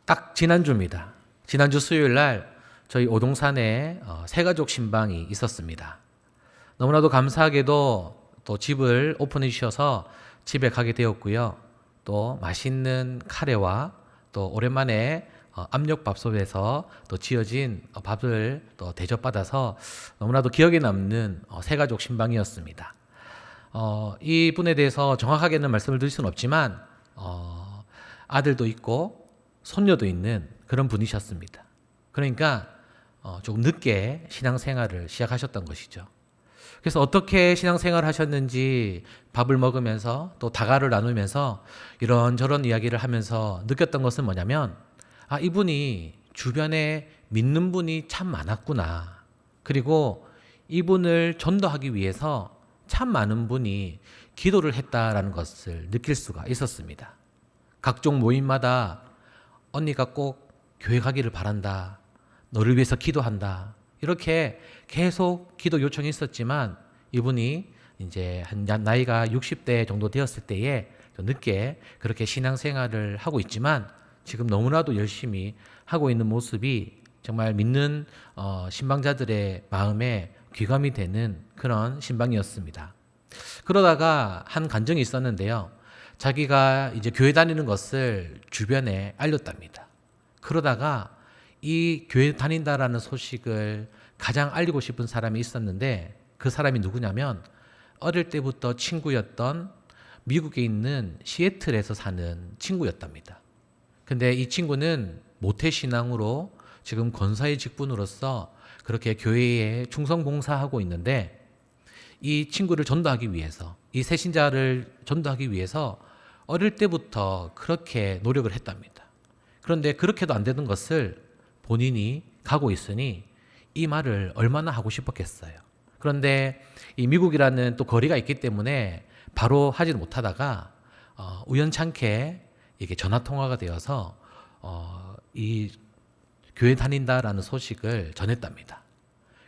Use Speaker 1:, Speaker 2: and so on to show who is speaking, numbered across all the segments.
Speaker 1: 딱 지난주입니다. 지난주 수요일 날 저희 오동산에 새가족 신방이 있었습니다. 너무나도 감사하게도 또 집을 오픈해 주셔서 집에 가게 되었고요. 또 맛있는 카레와 또 오랜만에 압력밥솥에서 또 지어진 밥을 또 대접받아서 너무나도 기억에 남는 새가족 신방이었습니다. 이 분에 대해서 정확하게는 말씀을 드릴 수는 없지만 아들도 있고 손녀도 있는 그런 분이셨습니다. 그러니까 조금 늦게 신앙생활을 시작하셨던 것이죠. 그래서 어떻게 신앙생활을 하셨는지 밥을 먹으면서 또 다가를 나누면서 이런저런 이야기를 하면서 느꼈던 것은 뭐냐면 이분이 주변에 믿는 분이 참 많았구나. 그리고 이분을 전도하기 위해서 참 많은 분이 기도를 했다라는 것을 느낄 수가 있었습니다. 각종 모임마다 언니가 꼭 교회 가기를 바란다. 너를 위해서 기도한다. 이렇게 계속 기도 요청이 있었지만 이분이 이제 한 나이가 60대 정도 되었을 때에 늦게 그렇게 신앙생활을 하고 있지만 지금 너무나도 열심히 하고 있는 모습이 정말 믿는 신방자들의 마음에 귀감이 되는 그런 신방이었습니다. 그러다가 한 간증이 있었는데요. 자기가 이제 교회 다니는 것을 주변에 알렸답니다. 그러다가 이 교회 다닌다라는 소식을 가장 알리고 싶은 사람이 있었는데 그 사람이 누구냐면 어릴 때부터 친구였던 미국에 있는 시애틀에서 사는 친구였답니다. 근데 이 친구는 모태신앙으로 지금 권사의 직분으로서 그렇게 교회에 충성봉사하고 있는데 이 친구를 전도하기 위해서 이 새신자를 전도하기 위해서 어릴 때부터 그렇게 노력을 했답니다. 그런데 그렇게도 안 되는 것을 본인이 가고 있으니 이 말을 얼마나 하고 싶었겠어요. 그런데 이 미국이라는 또 거리가 있기 때문에 바로 하지는 못하다가 우연찮게 이게 전화 통화가 되어서 이 교회 다닌다라는 소식을 전했답니다.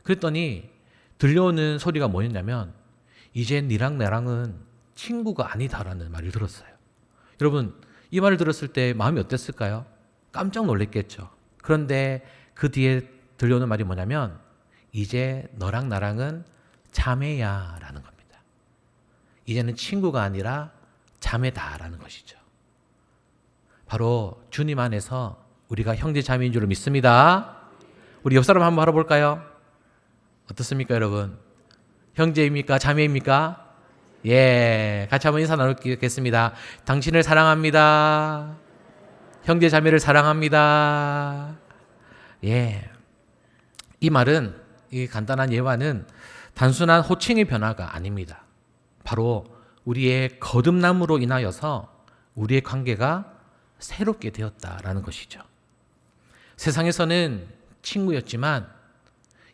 Speaker 1: 그랬더니 들려오는 소리가 뭐였냐면 이제 니랑 나랑은 친구가 아니다라는 말을 들었어요. 여러분 이 말을 들었을 때 마음이 어땠을까요? 깜짝 놀랐겠죠. 그런데 그 뒤에 들려오는 말이 뭐냐면 이제 너랑 나랑은 자매야 라는 겁니다. 이제는 친구가 아니라 자매다라는 것이죠. 바로 주님 안에서 우리가 형제 자매인 줄 믿습니다. 우리 옆 사람 한번 알아볼까요? 어떻습니까 여러분? 형제입니까? 자매입니까? 예, 같이 한번 인사 나누겠습니다. 당신을 사랑합니다. 형제 자매를 사랑합니다. 예, 이 말은 이 간단한 예화는 단순한 호칭의 변화가 아닙니다. 바로 우리의 거듭남으로 인하여서 우리의 관계가 새롭게 되었다라는 것이죠. 세상에서는 친구였지만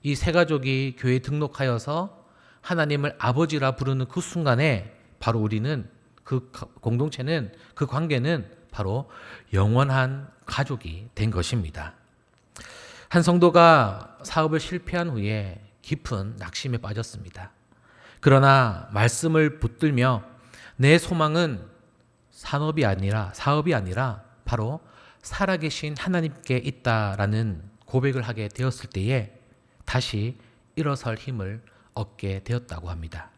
Speaker 1: 이 세 가족이 교회에 등록하여서 하나님을 아버지라 부르는 그 순간에 바로 우리는 그 공동체는 그 관계는 바로 영원한 가족이 된 것입니다. 한 성도가 사업을 실패한 후에 깊은 낙심에 빠졌습니다. 그러나 말씀을 붙들며 내 소망은 사업이 아니라 바로 살아계신 하나님께 있다라는 고백을 하게 되었을 때에 다시 일어설 힘을 얻게 되었다고 합니다.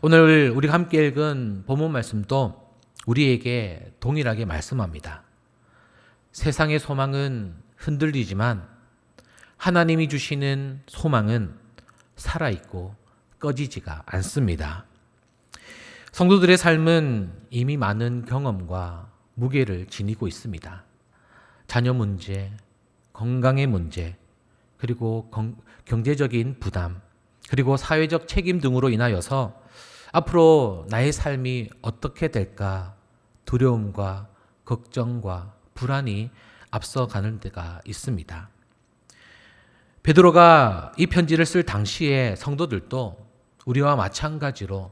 Speaker 1: 오늘 우리가 함께 읽은 본문 말씀도 우리에게 동일하게 말씀합니다. 세상의 소망은 흔들리지만 하나님이 주시는 소망은 살아있고 꺼지지가 않습니다. 성도들의 삶은 이미 많은 경험과 무게를 지니고 있습니다. 자녀 문제, 건강의 문제, 그리고 경제적인 부담, 그리고 사회적 책임 등으로 인하여서 앞으로 나의 삶이 어떻게 될까 두려움과 걱정과 불안이 앞서가는 데가 있습니다. 베드로가 이 편지를 쓸 당시에 성도들도 우리와 마찬가지로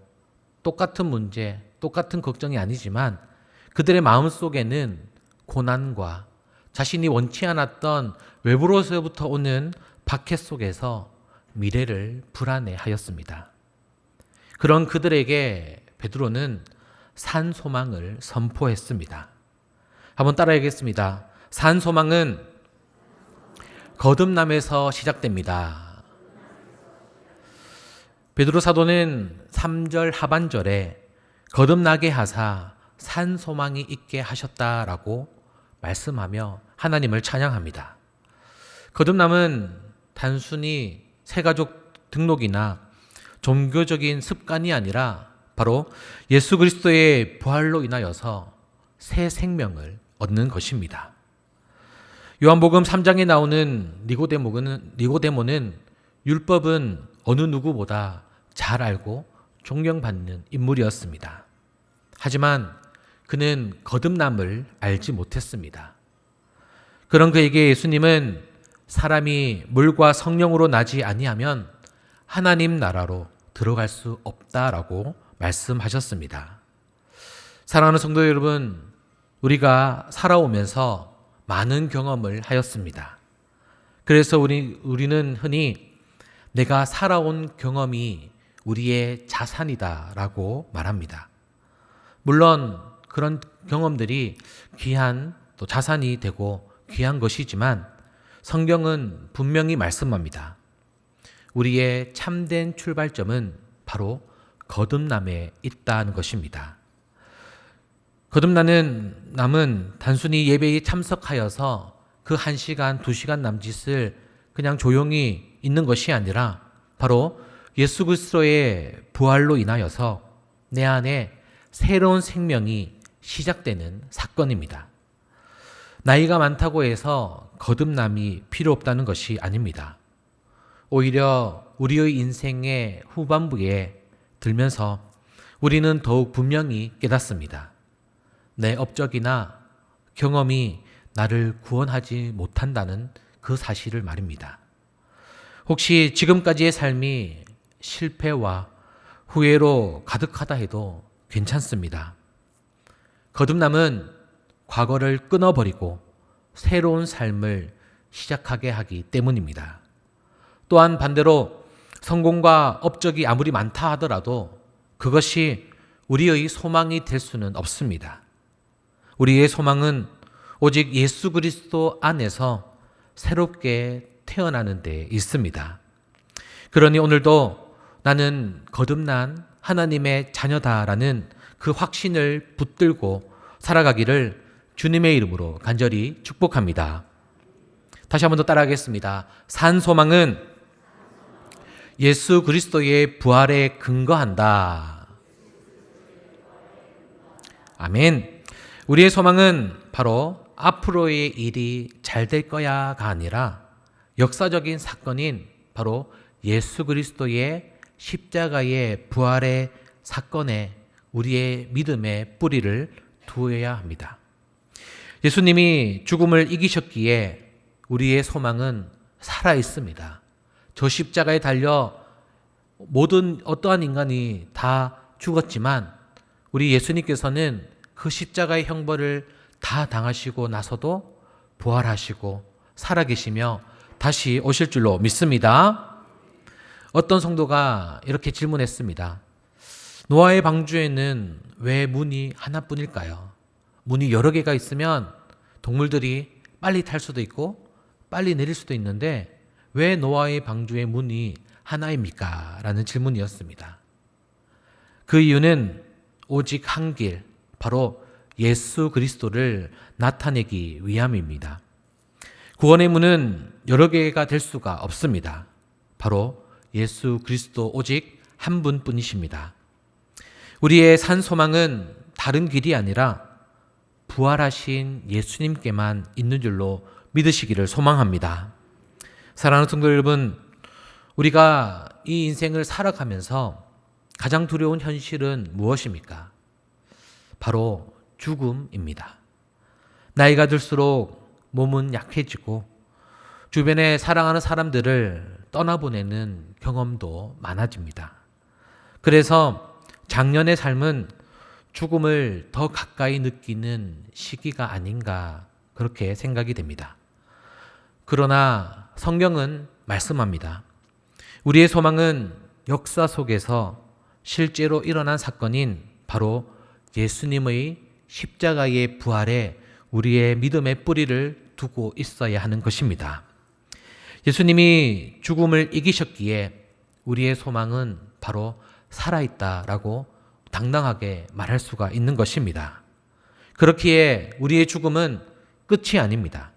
Speaker 1: 똑같은 문제, 똑같은 걱정이 아니지만 그들의 마음속에는 고난과 자신이 원치 않았던 외부로서부터 오는 박해 속에서 미래를 불안해하였습니다. 그런 그들에게 베드로는 산 소망을 선포했습니다. 한번 따라하겠습니다. 산 소망은 거듭남에서 시작됩니다. 베드로 사도는 3절 하반절에 거듭나게 하사 산 소망이 있게 하셨다라고 말씀하며 하나님을 찬양합니다. 거듭남은 단순히 새가족 등록이나 종교적인 습관이 아니라 바로 예수 그리스도의 부활로 인하여서 새 생명을 얻는 것입니다. 요한복음 3장에 나오는 니고데모는 율법은 어느 누구보다 잘 알고 존경받는 인물이었습니다. 하지만 그는 거듭남을 알지 못했습니다. 그런 그에게 예수님은 사람이 물과 성령으로 나지 아니하면 하나님 나라로 들어갈 수 없다라고 말씀하셨습니다. 사랑하는 성도 여러분, 우리가 살아오면서 많은 경험을 하였습니다. 그래서 우리는 흔히 내가 살아온 경험이 우리의 자산이다라고 말합니다. 물론 그런 경험들이 귀한 또 자산이 되고 귀한 것이지만 성경은 분명히 말씀합니다. 우리의 참된 출발점은 바로 거듭남에 있다는 것입니다. 거듭남은 단순히 예배에 참석하여서 그 1시간, 2시간 남짓을 그냥 조용히 있는 것이 아니라 바로 예수 그리스도의 부활로 인하여서 내 안에 새로운 생명이 시작되는 사건입니다. 나이가 많다고 해서 거듭남이 필요 없다는 것이 아닙니다. 오히려 우리의 인생의 후반부에 들면서 우리는 더욱 분명히 깨닫습니다. 내 업적이나 경험이 나를 구원하지 못한다는 그 사실을 말입니다. 혹시 지금까지의 삶이 실패와 후회로 가득하다 해도 괜찮습니다. 거듭남은 과거를 끊어버리고 새로운 삶을 시작하게 하기 때문입니다. 또한 반대로 성공과 업적이 아무리 많다 하더라도 그것이 우리의 소망이 될 수는 없습니다. 우리의 소망은 오직 예수 그리스도 안에서 새롭게 태어나는 데 있습니다. 그러니 오늘도 나는 거듭난 하나님의 자녀다라는 그 확신을 붙들고 살아가기를 주님의 이름으로 간절히 축복합니다. 다시 한 번 더 따라하겠습니다. 산 소망은 예수 그리스도의 부활에 근거한다. 아멘. 우리의 소망은 바로 앞으로의 일이 잘 될 거야가 아니라 역사적인 사건인 바로 예수 그리스도의 십자가의 부활의 사건에 우리의 믿음의 뿌리를 두어야 합니다. 예수님이 죽음을 이기셨기에 우리의 소망은 살아 있습니다. 저 십자가에 달려 모든 어떠한 인간이 다 죽었지만 우리 예수님께서는 그 십자가의 형벌을 다 당하시고 나서도 부활하시고 살아계시며 다시 오실 줄로 믿습니다. 어떤 성도가 이렇게 질문했습니다. 노아의 방주에는 왜 문이 하나뿐일까요? 문이 여러 개가 있으면 동물들이 빨리 탈 수도 있고 빨리 내릴 수도 있는데 왜 노아의 방주의 문이 하나입니까? 라는 질문이었습니다. 그 이유는 오직 한 길, 바로 예수 그리스도를 나타내기 위함입니다. 구원의 문은 여러 개가 될 수가 없습니다. 바로 예수 그리스도 오직 한 분뿐이십니다. 우리의 산 소망은 다른 길이 아니라 부활하신 예수님께만 있는 줄로 믿으시기를 소망합니다. 사랑하는 성도 여러분, 우리가 이 인생을 살아가면서 가장 두려운 현실은 무엇입니까? 바로 죽음입니다. 나이가 들수록 몸은 약해지고 주변에 사랑하는 사람들을 떠나보내는 경험도 많아집니다. 그래서 작년의 삶은 죽음을 더 가까이 느끼는 시기가 아닌가 그렇게 생각이 됩니다. 그러나 성경은 말씀합니다. 우리의 소망은 역사 속에서 실제로 일어난 사건인 바로 예수님의 십자가의 부활에 우리의 믿음의 뿌리를 두고 있어야 하는 것입니다. 예수님이 죽음을 이기셨기에 우리의 소망은 바로 살아있다라고 당당하게 말할 수가 있는 것입니다. 그렇기에 우리의 죽음은 끝이 아닙니다.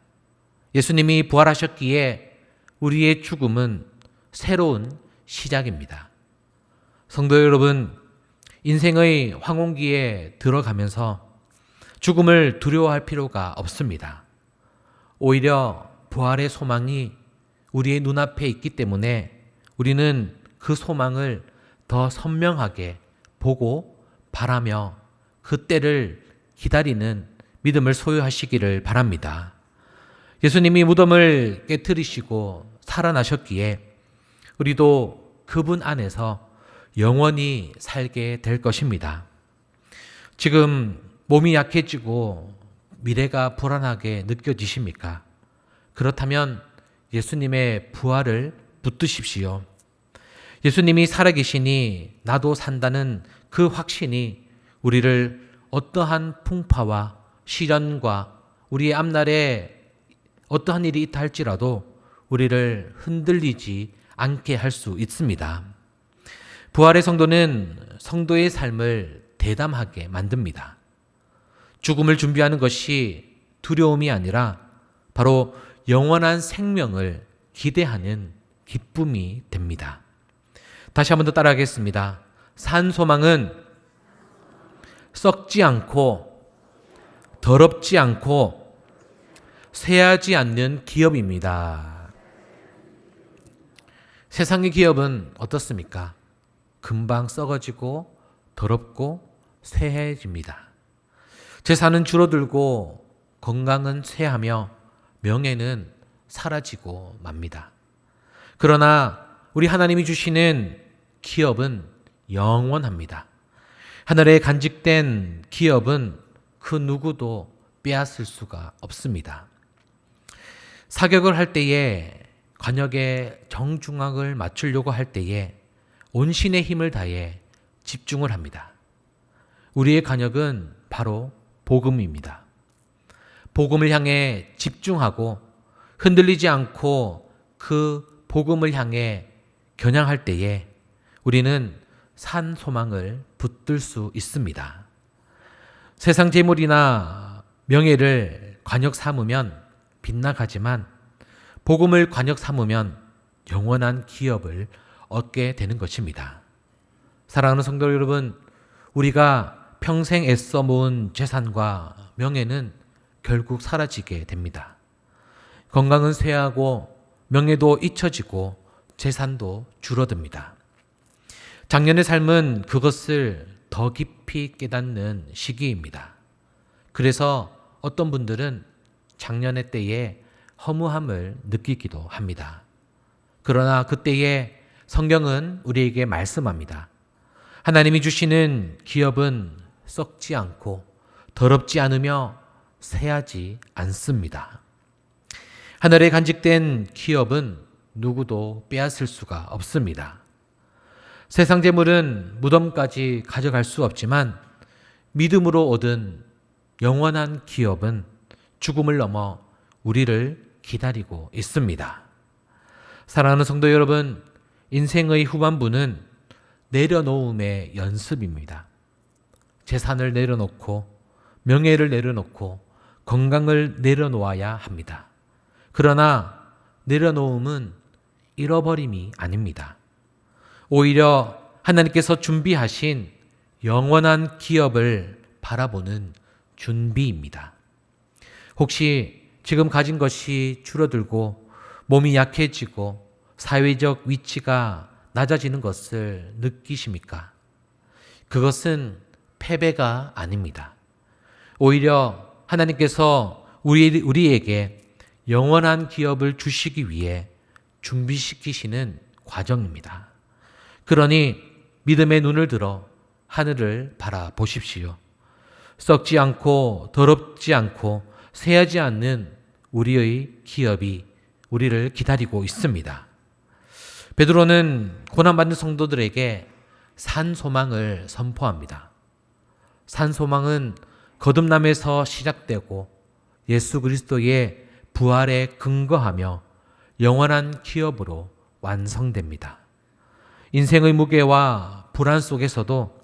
Speaker 1: 예수님이 부활하셨기에 우리의 죽음은 새로운 시작입니다. 성도 여러분, 인생의 황혼기에 들어가면서 죽음을 두려워할 필요가 없습니다. 오히려 부활의 소망이 우리의 눈앞에 있기 때문에 우리는 그 소망을 더 선명하게 보고 바라며 그 때를 기다리는 믿음을 소유하시기를 바랍니다. 예수님이 무덤을 깨트리시고 살아나셨기에 우리도 그분 안에서 영원히 살게 될 것입니다. 지금 몸이 약해지고 미래가 불안하게 느껴지십니까? 그렇다면 예수님의 부활을 붙드십시오. 예수님이 살아계시니 나도 산다는 그 확신이 우리를 어떠한 풍파와 시련과 우리의 앞날에 어떠한 일이 있다 할지라도 우리를 흔들리지 않게 할 수 있습니다. 부활의 성도는 성도의 삶을 대담하게 만듭니다. 죽음을 준비하는 것이 두려움이 아니라 바로 영원한 생명을 기대하는 기쁨이 됩니다. 다시 한 번 더 따라하겠습니다. 산 소망은 썩지 않고 더럽지 않고 쇠하지 않는 기업입니다. 세상의 기업은 어떻습니까? 금방 썩어지고 더럽고 쇠해집니다. 재산은 줄어들고 건강은 쇠하며 명예는 사라지고 맙니다. 그러나 우리 하나님이 주시는 기업은 영원합니다. 하늘에 간직된 기업은 그 누구도 빼앗을 수가 없습니다. 사격을 할 때에 관역에 정중앙을 맞추려고 할 때에 온신의 힘을 다해 집중을 합니다. 우리의 관역은 바로 복음입니다. 복음을 향해 집중하고 흔들리지 않고 그 복음을 향해 겨냥할 때에 우리는 산 소망을 붙들 수 있습니다. 세상 재물이나 명예를 관역 삼으면 빗나가지만 복음을 관역 삼으면 영원한 기업을 얻게 되는 것입니다. 사랑하는 성도 여러분, 우리가 평생 애써 모은 재산과 명예는 결국 사라지게 됩니다. 건강은 쇠하고 명예도 잊혀지고 재산도 줄어듭니다. 작년의 삶은 그것을 더 깊이 깨닫는 시기입니다. 그래서 어떤 분들은 작년의 때에 허무함을 느끼기도 합니다. 그러나 그때에 성경은 우리에게 말씀합니다. 하나님이 주시는 기업은 썩지 않고 더럽지 않으며 쇠하지 않습니다. 하늘에 간직된 기업은 누구도 빼앗을 수가 없습니다. 세상 재물은 무덤까지 가져갈 수 없지만 믿음으로 얻은 영원한 기업은 죽음을 넘어 우리를 기다리고 있습니다. 사랑하는 성도 여러분, 인생의 후반부는 내려놓음의 연습입니다. 재산을 내려놓고 명예를 내려놓고 건강을 내려놓아야 합니다. 그러나 내려놓음은 잃어버림이 아닙니다. 오히려 하나님께서 준비하신 영원한 기업을 바라보는 준비입니다. 혹시 지금 가진 것이 줄어들고 몸이 약해지고 사회적 위치가 낮아지는 것을 느끼십니까? 그것은 패배가 아닙니다. 오히려 하나님께서 우리에게 영원한 기업을 주시기 위해 준비시키시는 과정입니다. 그러니 믿음의 눈을 들어 하늘을 바라보십시오. 썩지 않고 더럽지 않고 쇠하지 않는 우리의 기업이 우리를 기다리고 있습니다. 베드로는 고난받는 성도들에게 산 소망을 선포합니다. 산 소망은 거듭남에서 시작되고 예수 그리스도의 부활에 근거하며 영원한 기업으로 완성됩니다. 인생의 무게와 불안 속에서도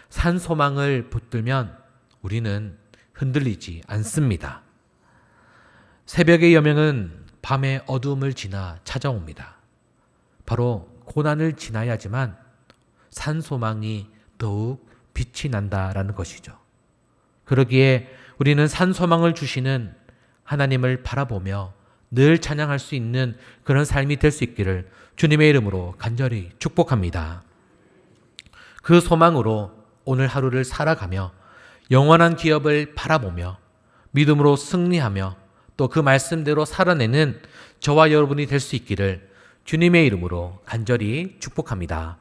Speaker 1: 산 소망을 붙들면 우리는 흔들리지 않습니다. 새벽의 여명은 밤의 어둠을 지나 찾아옵니다. 바로 고난을 지나야지만 산 소망이 더욱 빛이 난다라는 것이죠. 그러기에 우리는 산 소망을 주시는 하나님을 바라보며 늘 찬양할 수 있는 그런 삶이 될 수 있기를 주님의 이름으로 간절히 축복합니다. 그 소망으로 오늘 하루를 살아가며 영원한 기업을 바라보며 믿음으로 승리하며 또 그 말씀대로 살아내는 저와 여러분이 될 수 있기를 주님의 이름으로 간절히 축복합니다.